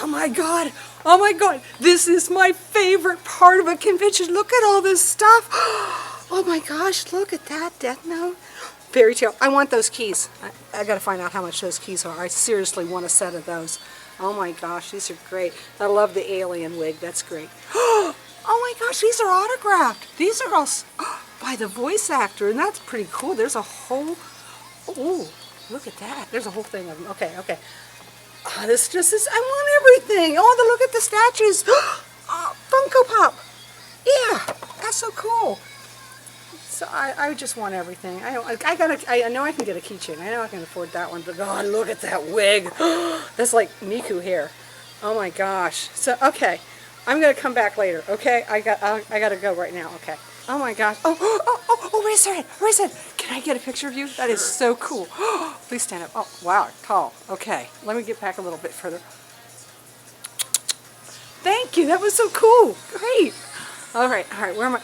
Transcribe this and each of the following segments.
Oh my God. Oh my God. This is my favorite part of a convention. Look at all this stuff. Oh my gosh, look at that Death Note. Fairy Tale. I want those keys. I got to find out how much those keys are. I seriously want a set of those. Oh my gosh, these are great. I love the alien wig. That's great. Oh my gosh, these are autographed. These are all by the voice actor, and that's pretty cool. There's a whole, oh, look at that. There's a whole thing of them. Okay, okay. Oh, this just is, I want everything. Oh, look at the statues. Oh, Funko Pop. Yeah, that's so cool. So I just want everything. I know I can get a keychain. I know I can afford that one. But God, look at that wig. That's like Miku hair. Oh my gosh. So okay, I'm gonna come back later. Okay, I gotta go right now. Okay. Oh my gosh. Oh, wait a second. Wait a second. Can I get a picture of you? That is so cool. Please stand up. Oh wow, tall. Okay. Let me get back a little bit further. Thank you. That was so cool. Great. All right. Where am I?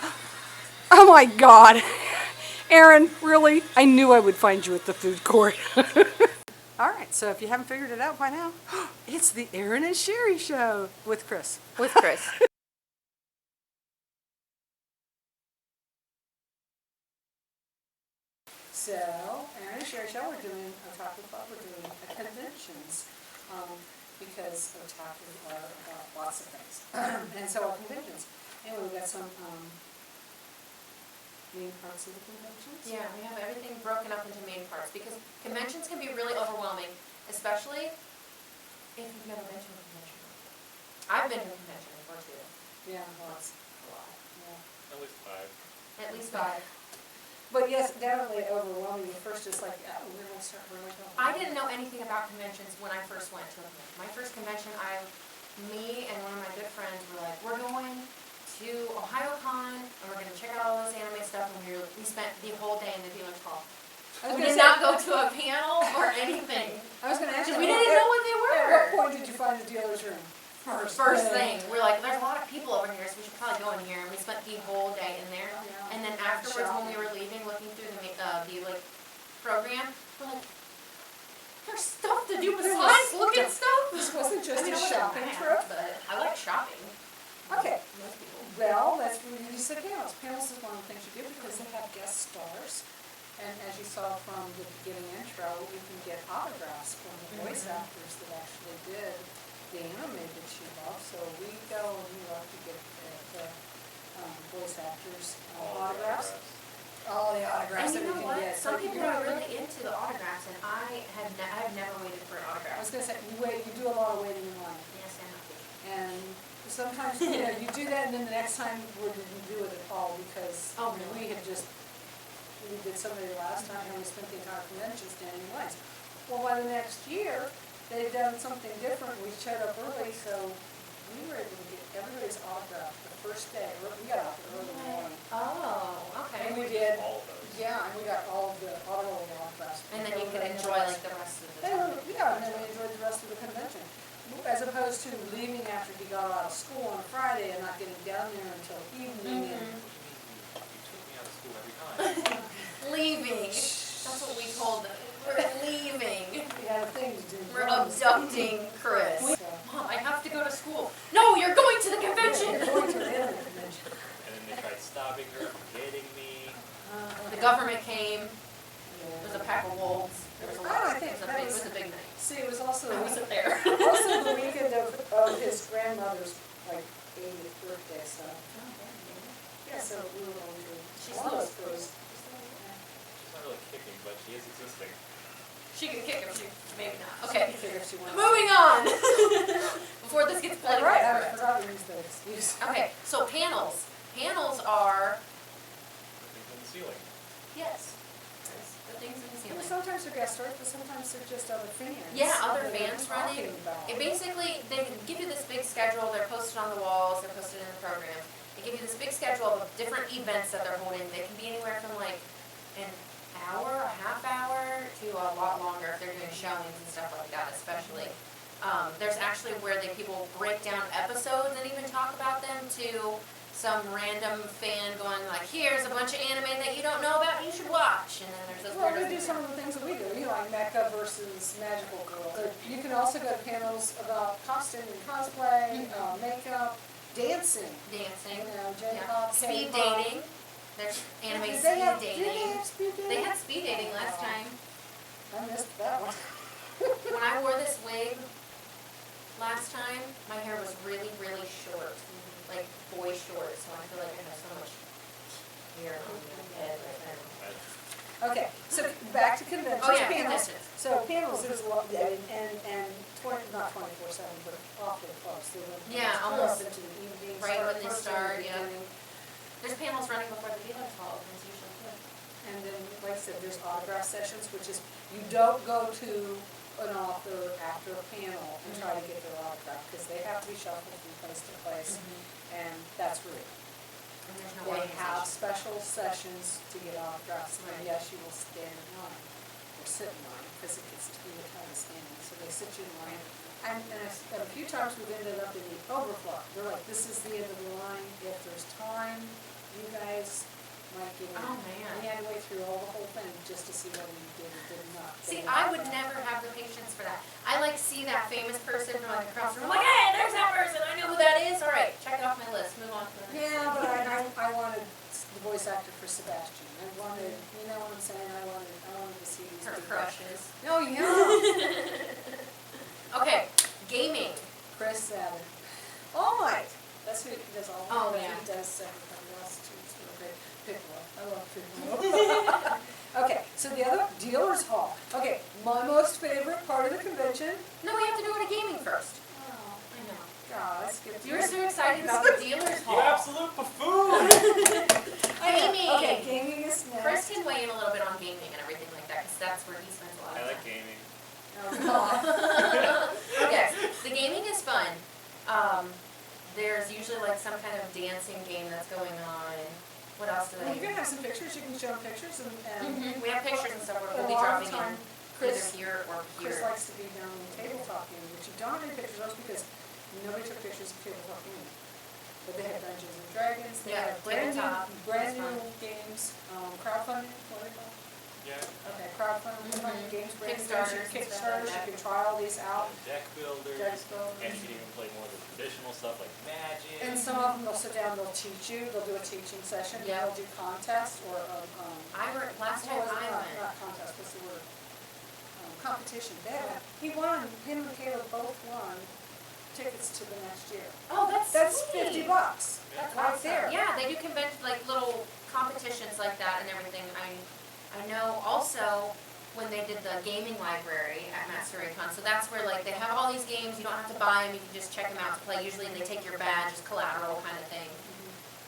Oh my God. Erin, really? I knew I would find you at the food court. All right, so if you haven't figured it out by now, it's the Erin and Sherry show with Chris. With Chris. So, Erin and Sherry show, we're doing Otaku Club, we're doing conventions, because Otaku are about lots of things. And so are conventions. Anyway, we got some main parts of the conventions? Yeah, we have everything broken up into main parts because conventions can be really overwhelming, especially if you've never been to a convention. I've been to a convention before too. Yeah, lots. A lot. Yeah. At least 5. At least 5. But yes, definitely overwhelming. At first, just like, oh, we're going to start. I didn't know anything about conventions when I first went to a convention. My first convention, me and one of my good friends were like, we're going to OhioCon, and we're going to check out all this anime stuff, and we spent the whole day in the dealer's hall. We did not go to a panel or anything. I was going to ask you. We didn't know what they were. At what point did you find the dealer's room? First thing. We're like, there's a lot of people over here, so we should probably go in here, and we spent the whole day in there. Yeah. And then afterwards, when we were leaving, looking through the program, we're like, there's stuff to do besides look at stuff. This wasn't just a it wasn't shopping bad, trip. but I like shopping. Okay. Most people. Well, let's release the panels. Panels is one of the things you do because they have guest stars. And as you saw from the beginning intro, you can get autographs from the voice actors that actually did the anime that you love. So we go and we love to get the voice actors autographs. All the autographs And that you we know can what? get. Some people are really into the autographs, and I've never waited for an I autograph. was going to say, you do a lot of waiting in line. Yes, and And sometimes, you do that, and then the next time we didn't do it at all because we did somebody last time and we spent the entire convention standing in lines. Well, by the next year, they've done something different. We showed up early, so we were able to get everybody's autograph the first day. We got out there early in the morning. Oh, okay. And we did, All of those. yeah, and we got all of the autographs. And then you could enjoy like the rest of the time. Yeah, and then we enjoyed the rest of the convention. As opposed to leaving after he got out of school on Friday and not getting down there until evening. And You took me out of school every time. Leaving. That's what we told them. We're leaving. we had a thing to do. We're abducting Chris. So, Mom, I have to go to school. No, you're going to the convention. You're going to the anime convention. And then they tried stopping her from getting me. The government came. There was a pack of wolves. There was a lot. It was a big night. See, it was also I wasn't there. also the weekend of his grandmother's 80th birthday. So yeah, so we were going to. She's still. She's not really kicking, but she is existing. She can kick if she, maybe not. Okay. Figure if she wanted. Moving on. Before this gets All political. right, I forgot to use that excuse. Okay, so panels. Panels are, Things in the ceiling. yes, the things in the Well, ceiling. sometimes they're guest stars, but sometimes they're just other fans. Yeah, other that we're fans running. talking about. It basically, they give you this big schedule, they're posted on the walls, they're posted in the program. They give you this big schedule of different events that they're holding. They can be anywhere from like an hour, a half hour, to a lot longer if they're doing showings and stuff like that, especially. There's actually where people break down episodes and even talk about them to some random fan going like, here's a bunch of anime that you don't know about, you should watch. And then there's those Well, we weirdos do some of the things that we do, like Mecha versus Magical Girl. But you can also go to panels about costume and cosplay, makeup, dancing. dancing. You know, Yeah. J-pop, Speed K-pop. dating. There's anime Did speed they have dating. speed dating? They had speed dating last time. I missed that one. When I wore this wig last time, my hair was really, really short, like boy short, so I feel like I have so much hair on my head right now. Okay, so back to conventions, Oh, yeah, panels. conventions. So panels is what, and 20, not 24/7, but often close. They run Yeah, close almost into the evening. right when they first start, in the yeah. beginning. There's panels running before the dealer's hall opens usually too. And then, like I said, there's autograph sessions, which is, you don't go to an author after a panel and try to get their autograph, because they have to be shuffled from place to place, and that's rude. And there's no They have organization. special sessions to get autographs, and yes, you will stand in line, or sit in line, because it gets to be a kind of standing, so they sit you in line. And a few times we've ended up in the overflow, they're like, this is the end of the line, if there's time, you guys might get in. Oh, We man. had to wait through all the whole thing just to see whether you did or did not. See, I would never have the patience for that. I like see that famous person from like across the room, like, hey, there's that person, I know who that is, all right, check it off my list, move on to the next. Yeah, but I wanted the voice actor for Sebastian, I wanted, you know what I'm saying, I wanted to see these Her people. crushes. Oh, yeah. Okay, gaming. Chris Sabat. All Might. That's who does all the Oh, yeah. He does everybody else too. It's really great. Piccolo. I love Piccolo. Okay, so the other dealer's hall. Okay, my most favorite part of the convention. No, we have to do it at gaming first. Oh, I know. God, I skipped You were so excited about the dealer's You hall. absolute buffoon! Gaming. Okay, gaming is next. Chris can weigh in a little bit on gaming and everything like that, because that's where he spends a lot I of like time. gaming. Oh, God. Okay, the gaming is fun. There's usually like some kind of dancing game that's going on. What else do Well, you they? can have some pictures. You can show them pictures and We have pictures and stuff where a we'll be lot of dropping time, in either Chris here or Chris here. likes to be down in the tabletop game, which you don't have any pictures of because nobody took pictures of tabletop game. But they have Dungeons and Dragons, they Yeah, have brand tabletop, brand that's new games, crowdfunding, what are they called? Yeah. Okay, crowdfunding, games, brand new Kickstarters and games, stuff like Kickstarters, you that. can try all these out. Deck builders. Deck builders. And you can even play more of the traditional stuff like Magic. And some of them, they'll sit down, they'll teach you, they'll do a teaching session, Yeah. they'll do contests or, Last time what was it? I went. Not contest, what's the word? Competition. He won, him and Caleb both won tickets to the next year. Oh, that's That's sweet. $50. That's right awesome. there. Yeah, they do convention, like little competitions like that and everything. I know also when they did the gaming library at MasteryCon, so that's where like they have all these games, you don't have to buy them, you can just check them out to play. Usually they take your badge as collateral kind of thing.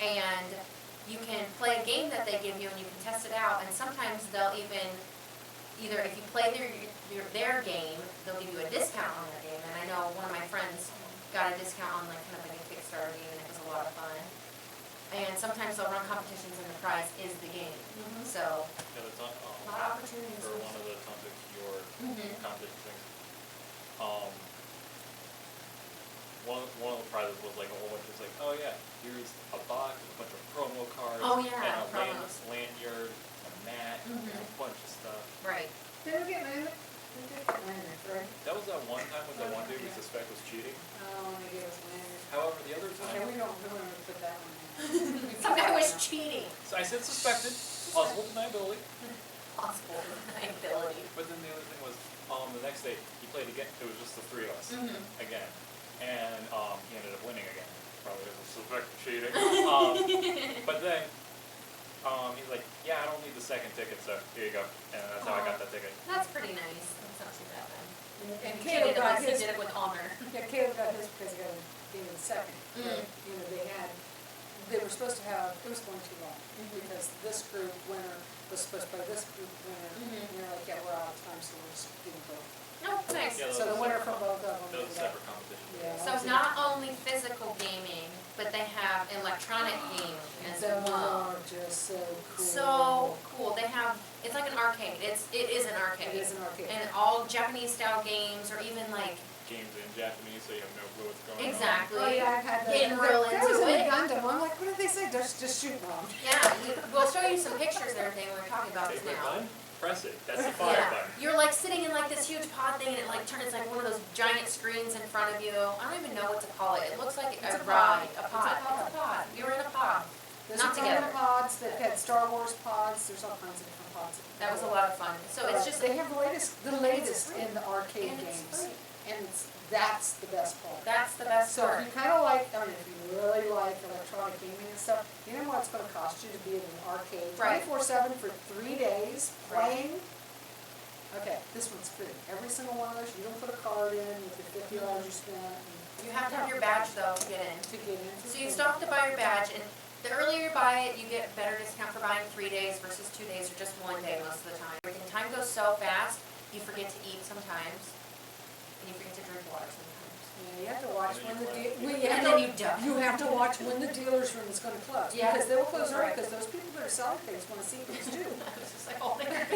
And you can play a game that they give you and you can test it out, and sometimes they'll even, either if you play their game, they'll give you a discount on their game. And I know one of my friends got a discount on like kind of like a Kickstarter game, and it was a lot of fun. And sometimes they'll run competitions and the prize is the game. So, Yeah, that's on, a lot of opportunities. for one of the Tontic Your competition things. One of the prizes was like a whole bunch of like, oh yeah, here's a box with a bunch of promo cards. Oh, yeah, and a promos. lanyard, a mat, and a bunch of stuff. Right. Didn't we get landed? We did get landed, right? That was that one time with that one dude we suspect was cheating. Oh, they gave us landed. However, the other Okay, time, we don't put that one in. Some guy was cheating. so I said suspected, possible deniability. Possible deniability. But then the other thing was, the next day he played again. It was just the three of us again, and he ended up winning again. Probably as a suspected cheating. But then he's like, yeah, I don't need the second ticket, so here you go, and that's how I got that ticket. That's pretty nice. That's not too bad then. And He Caleb cheated, at got least he his, did it with honor. yeah, Caleb got his because he got in second. But, you know, they were supposed to have, it was going too long, because this group winner was supposed to play this group winner, and they're like, yeah, we're out of time, so we're just doing both. No, nice. Yeah, So the winner from both of them. That was a ended up- separate competition. Yeah. So not only physical gaming, but they have electronic gaming as Them well. are just so cool. So cool. They have, it's like an arcade. It is an arcade. It is an arcade. And all Japanese style games, or even like games in Japanese, so you have no clue what's going on. Exactly. Oh, yeah, I've had that. Getting real That was into in it. Gundam. I'm like, what did they say? Just shoot them. Yeah, we'll show you some pictures and everything when we're talking about this Favorite now. button? Press it. That's the fire Yeah, button. you're like sitting in like this huge pod thing, and it like turns like one of those giant screens in front of you. I don't even know what to call it. It looks like It's a a ride, pod. a pod. It's a pod. It's a pod. You're in a pod. There's Not some together. Gundam pods. They've had Star Wars pods. There's all kinds of different pods. That was a lot of fun. So it's just they have the latest free. in the arcade And it's games, free. and that's the best part. that's the best So if part. you kind of like, I mean, if you really like electronic gaming and stuff, you know what it's going to cost you to be in an arcade Right. 24/7 for 3 days Right. playing. Okay, this one's free. Every single one of those, you don't put a card in with your $50 you spent You have to have your badge though to get in. to get into. So you still have to buy your badge, and the earlier you buy it, you get better discount for buying 3 days versus 2 days or just 1 day most of the time. Everything time goes so fast, you forget to eat sometimes, and you forget to drink water sometimes. Yeah, you have to watch when the And then you don't. you have to watch when the dealer's room is going to close. Yeah. Because they will close early, Right. because those people that are selling things want to see things too. It's just like all there.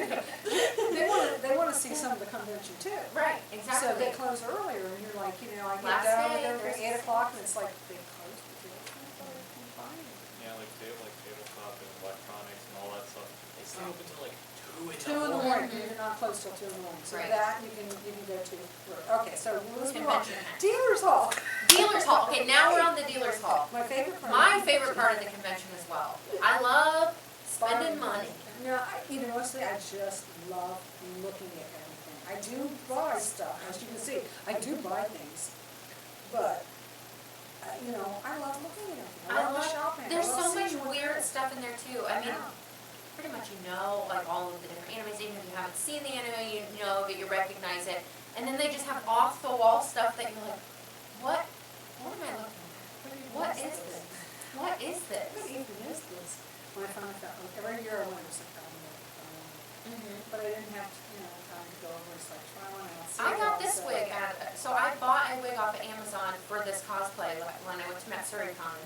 They want to see some of the convention too. Right, So exactly. they close earlier, and you're like, you know, I get Last down day, there at there's- 8 o'clock, and it's like, they close the doors. Fine. Yeah, like tabletop and electronics and all that stuff. They stay open till like 2 in 2 in the the morning, Mhm. you're not closed till 2 in the morning, so Right. that you can go to. Okay, so let's move on. Convention. Dealers Hall. Dealer's Hall. Okay, now we're on the dealer's hall. My favorite part. My favorite part of the convention as well. I love spending money. No, mostly I just love looking at everything. I do buy stuff, as you can see, I do buy things, but, I love looking at everything. I love shopping. I There's love so much seeing what weird there is. stuff in there too. I mean, Yeah. pretty much you know like all of the different animes, even if you haven't seen the anime, you know that you recognize it. And then they just have off the wall stuff that you're like, what am I looking at? What is this? What is this? What even is this? When I finally found, every year I went, it was like, but I didn't have, time to go over, it's like, try one out. see I it got all, this so- wig so I bought a wig off of Amazon for this cosplay when I went to MatsuriCon.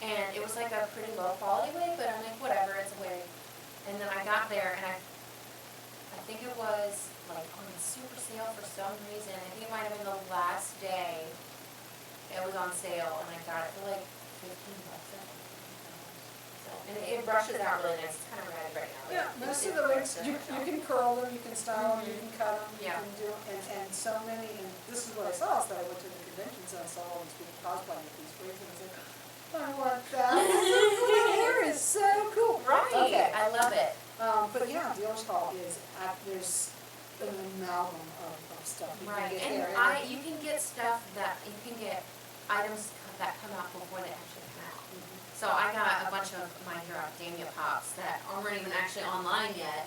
And it was like a pretty low quality wig, but I'm like, whatever, it's a wig. And then I got there and I think it was like on super sale for some reason. I think it might have been the last day it was on sale, and I got it for like $15. And it brushes out really nice. It's kind of red right now. Yeah, most of the wigs, you can curl them, you can style them, you can cut them, you Yeah. can do, and so many, and this is what I saw, is that I went to the conventions and I saw all these people cosplaying with these wigs, and I said, I want that. My hair is so cool. Right. Okay. I love it. But yeah, Dealer's Hall is, there's an amalgam of stuff you can Right. get And there. you can get stuff that, you can get items that come out before they actually come out. So I got a bunch of My Hero Academia pops that aren't even actually online yet.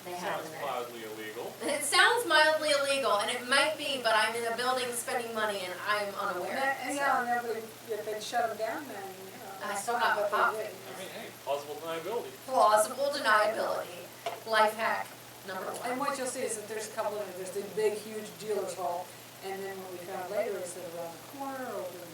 They have Sounds them there. mildly illegal. It sounds mildly illegal, and it might be, but I'm in a building spending money and I'm unaware. And yeah, and everybody, if they shut them down, then, I still got but they pop. did. I mean, hey, plausible deniability. Plausible deniability. Life hack number And one. what you'll see is that there's a couple of, there's the big, huge dealer's hall, and then what we found later is that around the corner, over in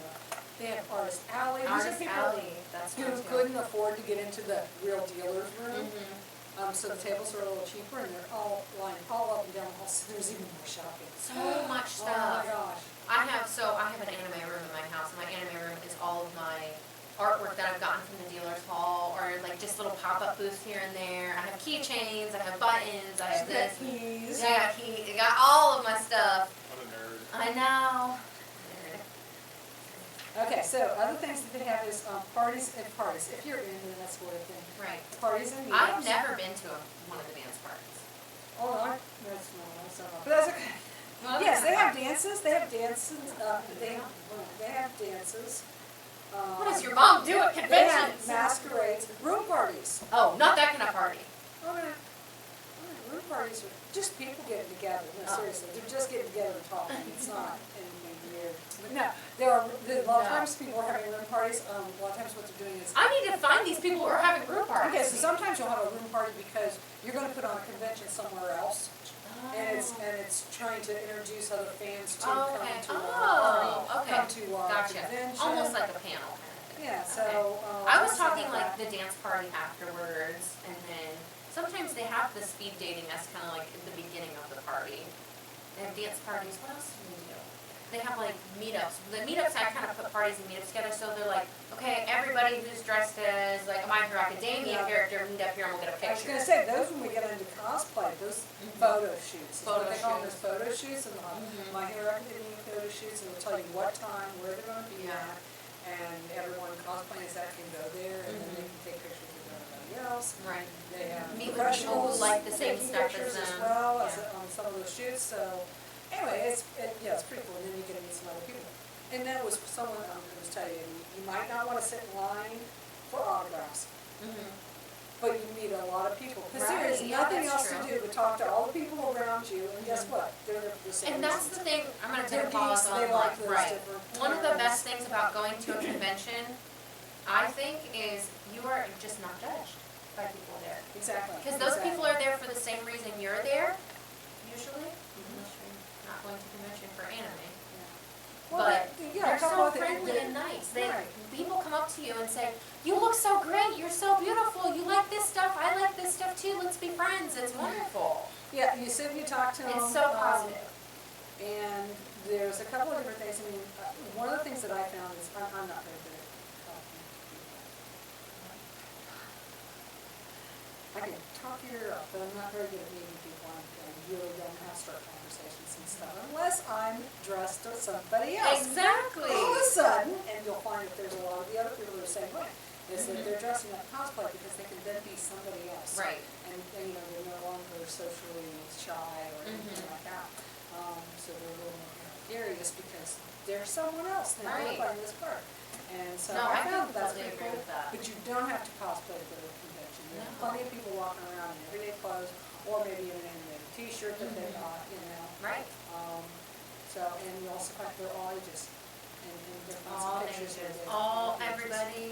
they have Artist Alley. These are Artist people Alley, that's who fun too. couldn't afford to get into the real dealer's room. Mhm. So the tables are a little cheaper, and they're all lined all up and down the hall, so there's even more shopping. So much Oh my stuff. gosh. I have an anime room in my house, and my anime room is all of my artwork that I've gotten from the dealer's hall, or like just little pop-up booths here and there. I have keychains, I have buttons, I have She's got this. keys. Yeah, I got keys, I got all of my stuff. What a nerd. I know. Okay, so other things that they have is parties and parties, if you're into that sort of thing. Right. Parties and I've meetups. never been to one of the dance parties. Oh, that's not, but that's okay. Yes, they have dances, they have dances, they have dances. What does your mom do at They have conventions? masquerades, room parties. Oh, not that kind of party. Oh, yeah. Room parties are just people getting together, no, Oh. seriously, they're just getting together and talking, it's not anything weird. But no, a lot of No. times people are having room parties, a lot of times what they're doing is, I need to find these people who are having group parties. okay, so sometimes you'll have a room party because you're gonna put on a convention somewhere else, and it's trying to introduce other fans to Oh, come okay. to our Oh, party, okay. come to our Gotcha. convention. Almost like a panel kind of thing. Yeah, so. Okay. I was something talking like like the dance party afterwards, and then sometimes they have the speed dating as kind of like at the beginning of the party. They have dance parties. What else do they do? they have like meetups. The meetups, I kind of put parties and meetups together, so they're like, okay, everybody who's dressed as like a My Hero Academia character, meet up here and we'll get a I was picture. gonna say, those when we get into cosplay, those photo shoots. Is what Photo they call them, shoots. those photo shoots and My Hero Academia photo shoots, and they'll tell you what time, where they're gonna be Yeah. at. And everyone cosplaying as that can go there, and then they can take pictures with everybody else. Right. They have Meet with people who professionals like the same taking stuff pictures as as them. well Yeah. on some of those shoots, so anyway, it's pretty cool, and then you get to meet some other people. And that was someone, I'm gonna tell you, you might not wanna sit in line for autographs, but you meet a lot of people, because there is Right, yeah, nothing that's else to true. do but talk to all the people around you, and guess what? They're there for the same And that's reasons. the thing, I'm gonna They're take a pause geeks, on they like those right. different One of the areas. best things about going to a convention, I think, is you are just not judged by people there. Exactly. Because those exactly. people are there for the same reason you're there, usually, unless you're not going to convention for anime. Well, But yeah, they're come so with it. friendly and nice. Right. People come up to you and say, "You look so great. You're so beautiful. You like this stuff. I like this stuff too. Let's be friends." It's wonderful. Yeah, you sit and you talk to them. It's so positive. And there's a couple of different things. I mean, one of the things that I found is, I'm not very good at talking to people. I can talk your ear off, but I'm not very good at meeting people. I really don't know how to start conversations and stuff, unless I'm dressed as somebody else. Exactly. All of a sudden, and you'll find that there's a lot of the other people that are the same way, is that they're dressing up cosplay because they can then be somebody else. Right. And you know, they're no longer socially shy or anything like that. So they're a little more gregarious because they're someone else now, Right. playing this part. And so No, I I found that's completely pretty agree cool. with that. But you don't have to cosplay to go to a convention. There are No. plenty of people walking around in everyday clothes, or maybe in an animated t-shirt that they got, you know. Right. So, and you also find they're all ages, and different All pictures. ages, of all different ages. everybody.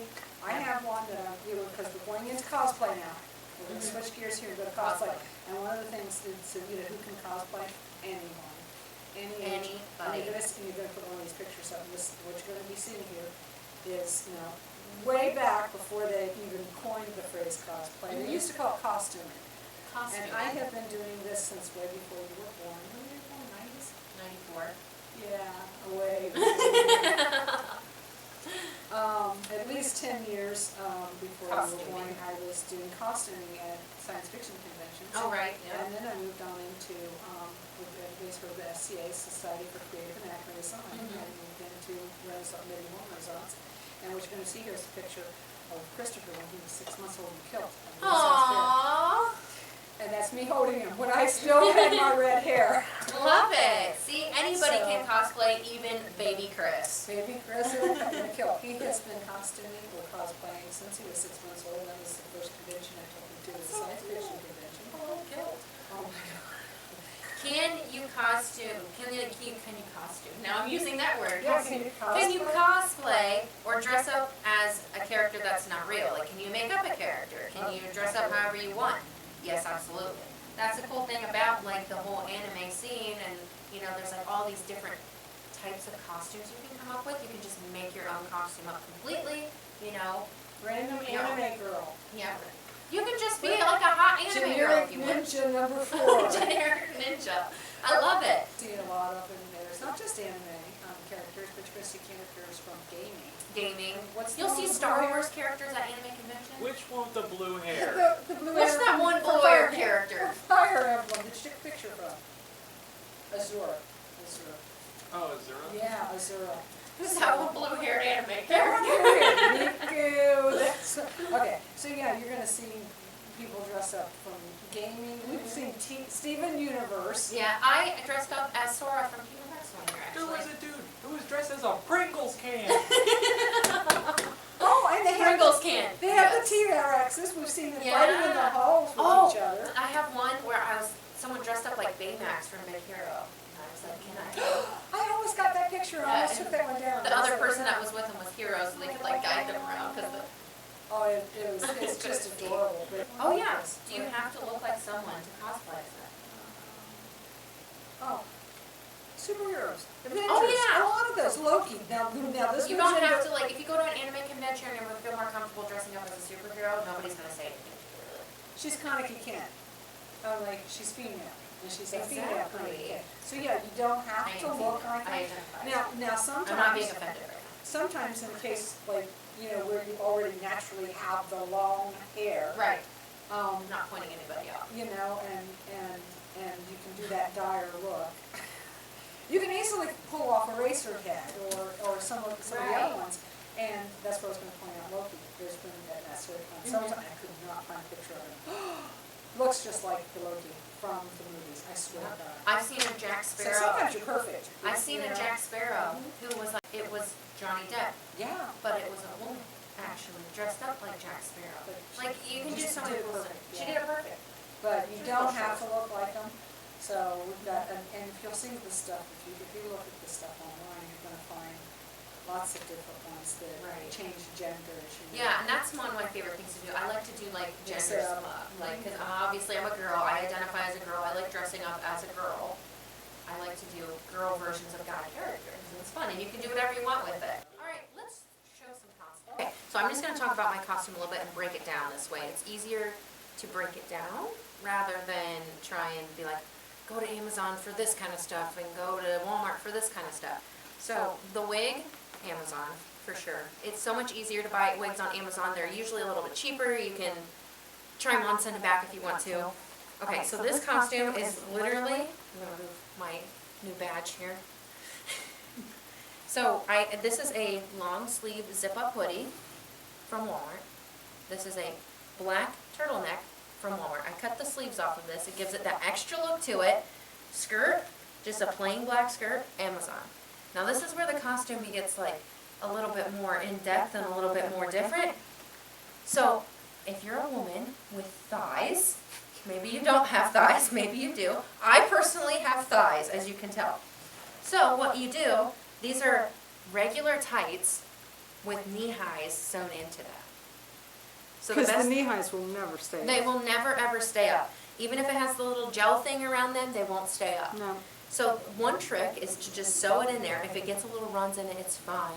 I have one that I'm, because we're going into cosplay now. We're gonna switch gears here and go to cosplay. And one of the things is, who can cosplay? Anyone. Any age. And Anybody. you're gonna put one of these pictures up, this, what you're gonna be seeing here is, way back before they even coined the phrase cosplay. They used to call it costuming. Costume. And I have been doing this since way before you were born. When were you born, 90s? 94. Yeah, away. At least 10 years before you were born, Costuming. I was doing costuming at science fiction conventions. Oh, right, yeah. And then I moved on into, with everybody's heard of the SCA, Society for Creative Anachronism. I moved into Medieval Renaissance. And what you're going to see here is a picture of Christopher when he was 6 months old and killed. Aww. And that's me holding him when I still had my red hair. Love it. See, anybody So- can cosplay, even baby Chris. Baby Chris in the kill. He has been costuming or cosplaying since he was 6 months old. That was the first convention I took him to, the science fiction convention. Oh, killed. Oh my God. Can you costume? Can you costume? Now I'm using that word. Yeah, can you Can you cosplay or dress up as a character that's not real? Like, can you make up a character? Can you dress up however you want? Yes, absolutely. That's the cool thing about like the whole anime scene, and there's like all these different types of costumes you can come up with. You can just make your own costume up completely. Random anime girl. Yeah. You can just be like a hot anime girl if Generic you want. ninja number 4. Generic ninja. I love it. See a lot of them there. It's not just anime characters, but you're going to see characters from gaming. Gaming. What's the You'll one see with Star blue hair? Wars characters at anime convention. Which one with the blue hair? The blue What's hair that one from blue hair Fire- character? Fire Emblem that you took a picture from. Azura. Oh, Azura? Yeah, Azura. Who's that one blue-haired anime They're character? Miku. Okay, so yeah, you're gonna see people dress up from gaming. We've seen Steven Universe. Yeah, I dressed up as Sora from Kingdom Hearts one year, There was actually. a dude who was dressed as a Pringles can. Oh, and they have Pringles can. They have Yes. the T-Rexes. We've seen them Yeah. fighting in the halls with Oh, each other. I have one where someone dressed up like Baymax from Big Hero. And I was like, can I? I almost got that picture. I almost Yeah, took that one down. The other person that was with him was Hero, so they could like guide them around. Oh, it's just adorable. But Oh yeah, do you have to look like someone to cosplay as that? Oh, superheroes. Avengers. Oh, yeah. A lot of those. Loki. Now this You was don't in have the- to, like, if you go to an anime convention and you feel more comfortable dressing up as a superhero, nobody's gonna say anything to you, really. She's Kaneki Ken. Like she's female. and she's a female kind of Exactly. kid. So yeah, you don't have I to am look female. like I that. identify. Now sometimes. I'm not being offended right now. Sometimes in case, like, you know, where you already naturally have the long hair. Right. Um, I'm not pointing anybody out. you know, and you can do that dire look. You can easily pull off a racer head or some of the Right. other ones. And that's what I was going to point out, Loki. There's been that sort of fun. Sometimes I could not find a picture of him. Looks just like the Loki from the movies, I swear to God. I've seen a Jack So Sparrow. sometimes you're perfect. I've seen you a know? Jack Sparrow who was like, it was Johnny Depp, Yeah. but it was a woman actually dressed up like Jack Sparrow. But Like you can do just so many did it cool perfect, things. She yeah. did it perfect. But you Just don't little have to shorts. look like them. So we've got, and if you'll see the stuff, if you look at the stuff online, you're gonna find lots of different ones that Right. change genders. You know. Yeah, and that's one of my favorite things to do. I like to do like Mix gender it up. swap. Like, cause obviously I'm a girl, I identify as a girl, I like dressing up as a girl. I like to do girl versions of guy characters, and it's fun, and you can do whatever you want with it. Alright, let's show some costumes. Okay, so I'm just gonna talk about my costume a little bit and break it down this way. It's easier to break it down rather than try and be like, go to Amazon for this kind of stuff and go to Walmart for this kind of stuff. So the wig, Amazon, for sure. It's so much easier to buy wigs on Amazon. They're usually a little bit cheaper. You can try them on, send them back if you want to. Okay, so this costume is literally, I'm gonna move my new badge here. So this is a long sleeve zip up hoodie from Walmart. This is a black turtleneck from Walmart. I cut the sleeves off of this. It gives it that extra look to it. Skirt, just a plain black skirt, Amazon. Now this is where the costume gets like a little bit more in depth and a little bit more different. So if you're a woman with thighs, maybe you don't have thighs, maybe you do. I personally have thighs, as you can tell. So what you do, these are regular tights with knee highs sewn into that. So Because the knee highs will never stay. they will never ever stay up. Even if it has the little gel thing around them, they won't stay up. No. So one trick is to just sew it in there. If it gets a little runs in it, it's fine.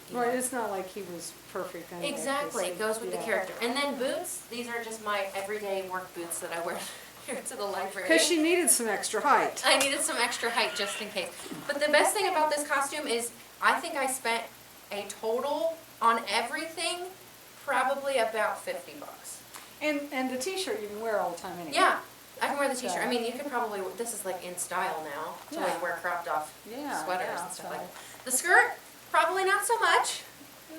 You know. Right, it's not like he was perfect anyway. 'cause Exactly, it goes with the yeah. character. And then boots, these are just my everyday work boots that I wear here to the library. Because she needed some extra height. I needed some extra height just in case. But the best thing about this costume is I think I spent a total on everything probably about $50. And the t-shirt you can wear all the time anyway. Yeah, I can wear the t-shirt. I mean, you could probably, this is like in style now, to Yeah. like wear cropped off Yeah, sweaters yeah, and stuff so- like that. The skirt, probably not so much.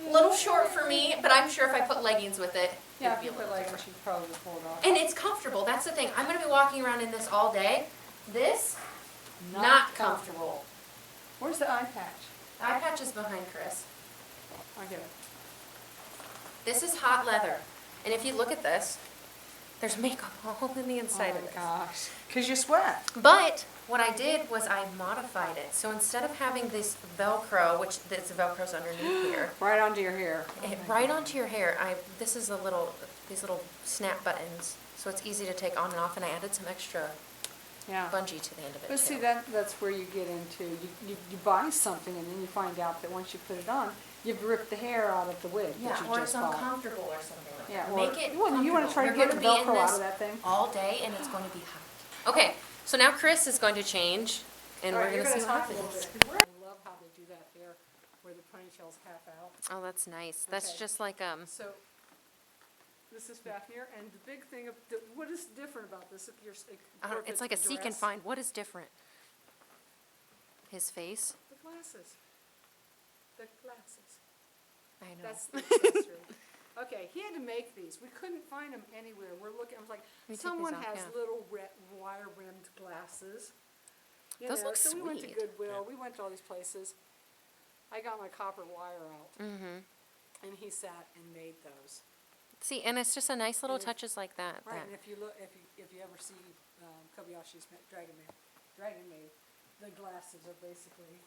A little short for me, but I'm sure if I put leggings with it, Yeah, it'd if be you a put little leggings, different. you'd probably pull it off. And it's comfortable, that's the thing. I'm gonna be walking around in this all day. This, not comfortable. Where's the eye patch? The eye patch is behind Chris. I get it. This is hot leather. And if you look at this, there's makeup all in the inside of Oh this. my gosh. Because you sweat. But what I did was I modified it. So instead of having this Velcro, which this Velcro's underneath here, Right onto your hair. right onto your hair, this is these little snap buttons. So it's easy to take on and off, and I added some extra Yeah. bungee to the end of it But too. see, that's where you get into, you buy something and then you find out that once you put it on, you've ripped the hair out of the wig Yeah, that you or just it's bought. uncomfortable or something like Yeah, that. or Make it you wanna comfortable. try to You're get the gonna be in Velcro out this of that thing? all day, and it's going to be hot. Okay, so now Chris is going to change, and All we're right, going to you're see what talk a little happens. bit. I love how they do that hair where the ponytail's half out. Oh, that's nice. That's Okay. just like So, this is Fafnir, and the big thing, what is different about this, if you're, it's like a seek and find. What is different? His face. The glasses. The glasses. I know. That's the accessory. Okay, he had to make these. We couldn't find them anywhere. We're looking, I was like, me take someone these off, has yeah. little wire-rimmed glasses. You Those know, look so we went to sweet. Goodwill, we went to all these places. I got my copper wire out, Mm-hmm. and he sat and made those. See, and it's just a nice little And if- touches like that. Right, that- and if you look, if you ever see Kobayashi's Dragon Maid, the glasses are basically,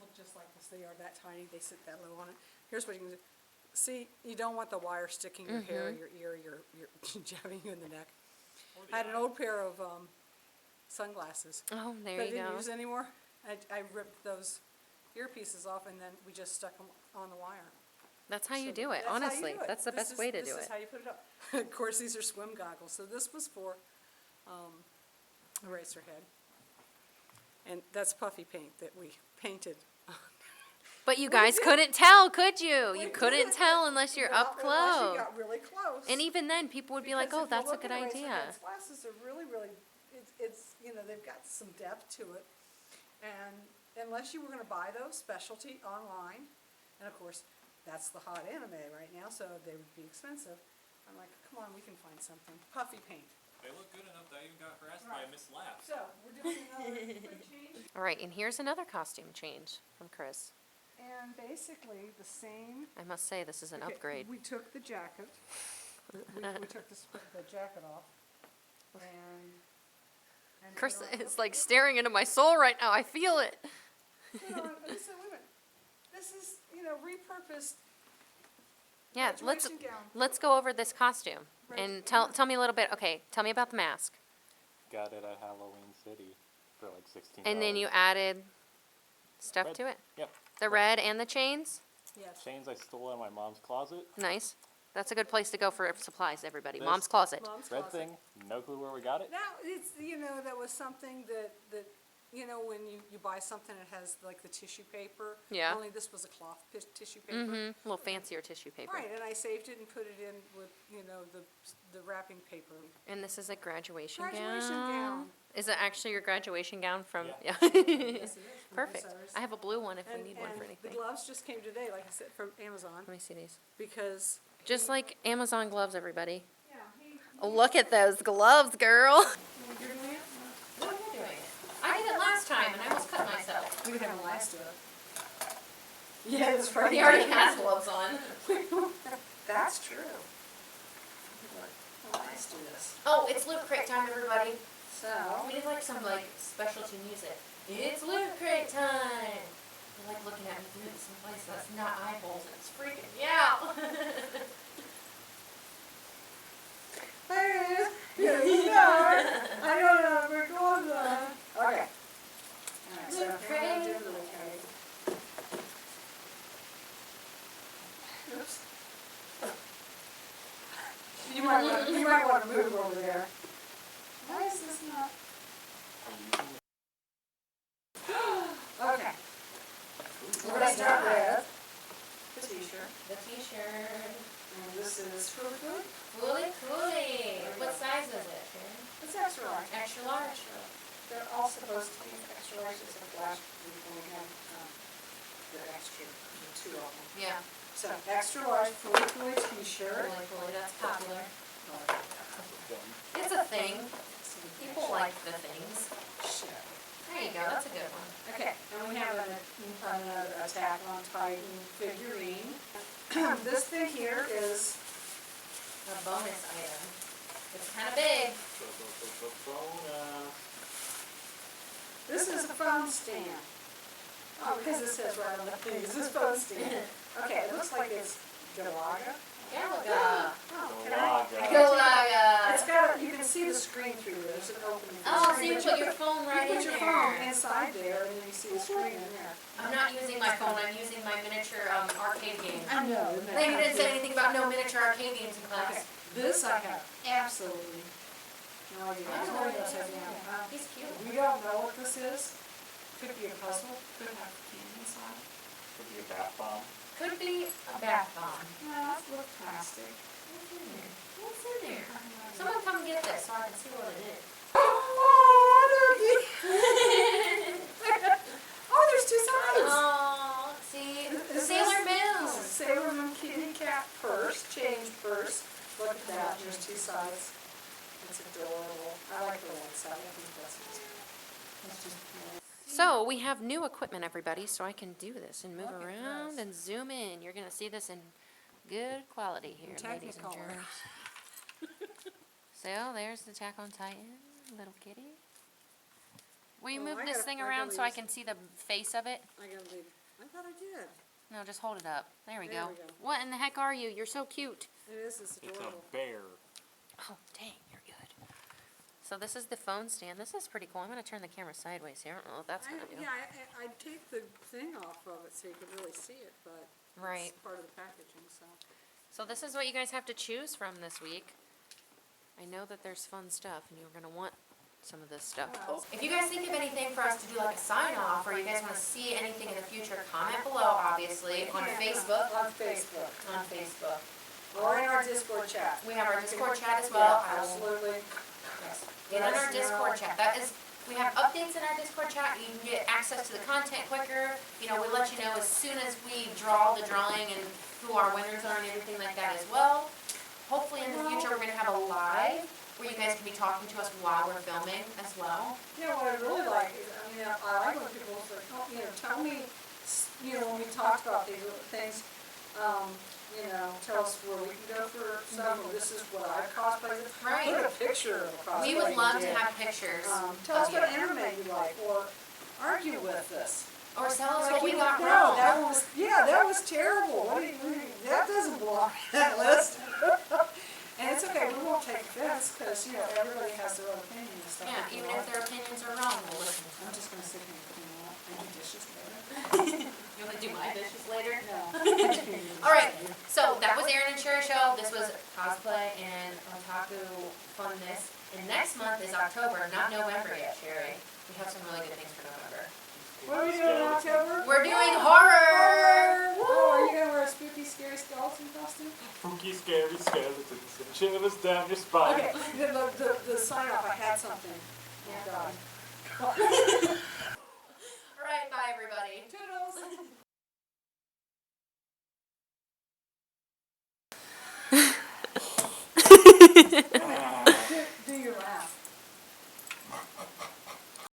look just like this. They are that tiny, they sit that low on it. Here's what you can do. See, you don't want the wire sticking your hair, your ear, your jabbing you in the neck. I had an old pair of sunglasses Oh, there that I you didn't go. use anymore. I ripped those earpieces off and then we just stuck them on the wire. That's how you So do it, that's how you honestly. do it. That's the best way to do This it. is how you put it up. Of course, these are swim goggles, so this was for Eraserhead. And that's puffy paint that we painted. But you guys couldn't tell, could you? We You couldn't did. tell unless you're up Well, unless you close. got really close. And even then, people would be like, Because oh, if you that's a look good at idea. Eraserhead's glasses are really, really, it's, you know, they've got some depth to it. And unless you were gonna buy those specialty online, and of course, that's the hot anime right now, so they would be expensive. I'm like, come on, we can find something. Puffy paint. They look good enough that I even got harassed Right. by Miss Laps. So, we're doing another quick change. All right, and here's another costume change from Chris. And basically, the same. I must say, this is an Okay, upgrade. We took the jacket, we took the jacket off, and Chris put on- is like staring into my soul right now. I feel it. put on- this, wait a minute. This is, you know, repurposed Yeah, graduation gown. let's go over this costume Right. and tell me a little bit. Okay, tell me about the mask. Got it at Halloween City for like $16. And then you added stuff Red. to it. Yep. The red and the chains. Yes. Chains I stole out of my mom's closet. Nice. That's a good place to go for supplies, everybody. This- Mom's closet. Mom's Red closet. thing, no clue where we got it. Now, it's, you know, that was something that, you know, when you buy something that has like the tissue paper. Yeah. Only this was a cloth tissue paper. Mm-hmm. A little fancier tissue paper. Right, and I saved it and put it in with, you know, the wrapping paper. And this is a graduation, Graduation gown. Is it actually your graduation gown from? Yeah. Yes, it is. from Perfect. Osiris. I have a blue one if we And- need one for and anything. the gloves just came today, like I said, from Amazon, Let me see these. because. Just like Amazon gloves, everybody. Yeah, he. Oh, look at those gloves, girl. You're doing it? What am I doing? I did it last time and I almost cut myself. We haven't last to it. Yeah, that's right. He already has gloves on. That's true. Well, let's do this. Oh, it's Loot Crate time, everybody. So, We did like some like specialty music. It's Loot Crate time. They're like looking at me doing it someplace that's not eyeballs. It's freaking me out. there it is. Here we are. I don't know, we're going on. Okay. All right, so Loot we're crate. gonna do the loot crate. Oops. You might want to move over there. Why is this not? Okay. We're gonna start with the t-shirt. The t-shirt. And this is Fooly Food. Coolie coolie. What size is it, Sharon? It's extra large. Extra large. They're all supposed to be extra large, except last week when we had the extra, the two of them. Yeah. So extra large Fooly Food t-shirt. Coolie coolie. That's popular. Done. It's a thing. People like the things. Shit. There you go. That's a good one. Okay, and we have an Attack on Titan figurine. This thing here is, A bonus item. It's kind of big. Bonus. this is a phone stand. Oh, because it says right on the thing, this is phone stand. Okay, it looks like it's Galaga. Galaga. Oh, can I? Galaga. It's got, you can see the screen through there, there's an opening. for the Oh, so screen, you but put your phone right You in put your there. phone inside there, and then you see the screen in there. I'm not using my phone. I'm using my miniature arcade game. I know. isn't that They didn't say cute? anything about no miniature arcade games in Okay, class. this I have absolutely no idea. I don't know what this is. He's cute. We don't know what this is. Could be a puzzle, could have candy inside. Could be a bath bomb. Could be a bath bomb. No, that's a little plastic. What's in there? What's in there? Someone come get this so I can see what it is. Oh, there's two sides. Oh, see, Is Sailor this- Moon. Sailor Moon kitty cat purse, change purse. Look at that, there's two sides. It's adorable. I like the one side, I think that's just. So we have new equipment, everybody, so I can do this and move Look at around this. and zoom in. You're gonna see this in good quality here, ladies and Technicolor. germs. So there's the Attack on Titan, little kitty. Will you Oh, move I this gotta- thing I around gotta so I use- can see the face of it? I gotta leave. I thought I did. No, just hold it up. There we There go. we go. What in the heck are you? You're so cute. It is, it's It's a adorable. bear. Oh, dang, you're good. So this is the phone stand. This is pretty cool. I'm gonna turn the camera sideways here. I don't know what that's gonna do. Yeah, I'd take the thing off of it so you could really see it, but Right. it's part of the packaging, so. So this is what you guys have to choose from this week. I know that there's fun stuff and you're gonna want some of this stuff. If you guys think of anything for us to do like a sign off, or you guys want to see anything in the future, comment below, obviously, on Facebook. On Facebook. On Facebook. Or in our Discord chat. We have our Discord chat as well. Yeah, absolutely. Yes. Get in our Discord chat. That is, we have updates in our Discord chat. You can get access to the content quicker. You know, we let you know as soon as we draw the drawing and who our winners are and everything like that as well. Hopefully in the future we're going to have a live where you guys can be talking to us while we're filming as well. Yeah, what I really like is, I mean, I like when people say, tell me, when we talked about these things, tell us where we can go for stuff, or this is what I cosplayed. Right. Put a picture of a cosplay. We would love to you did. have pictures. Tell us of what you. anime you like, or argue with us. Or tell us Like, what we you got know, wrong. that was terrible. That doesn't belong on that list. And it's okay, we won't take offense, because, everybody has their own opinion and stuff. Yeah, even if their opinions are wrong, we'll listen to I'm them. just gonna sit here and clean up and do dishes later. You want to do my dishes later? No. All right, so that was Erin and Sherry show. This was cosplay and otaku funness. And next month is October, not November yet, Sherry. We have some really good things for November. What are we doing in October? We're doing horror! Oh, are you gonna wear a spooky, scary skeleton costume? Spooky, scary skeletons and shivers down your spine. Okay, the sign off, I had something. Oh, God. All right, bye everybody. Toodles.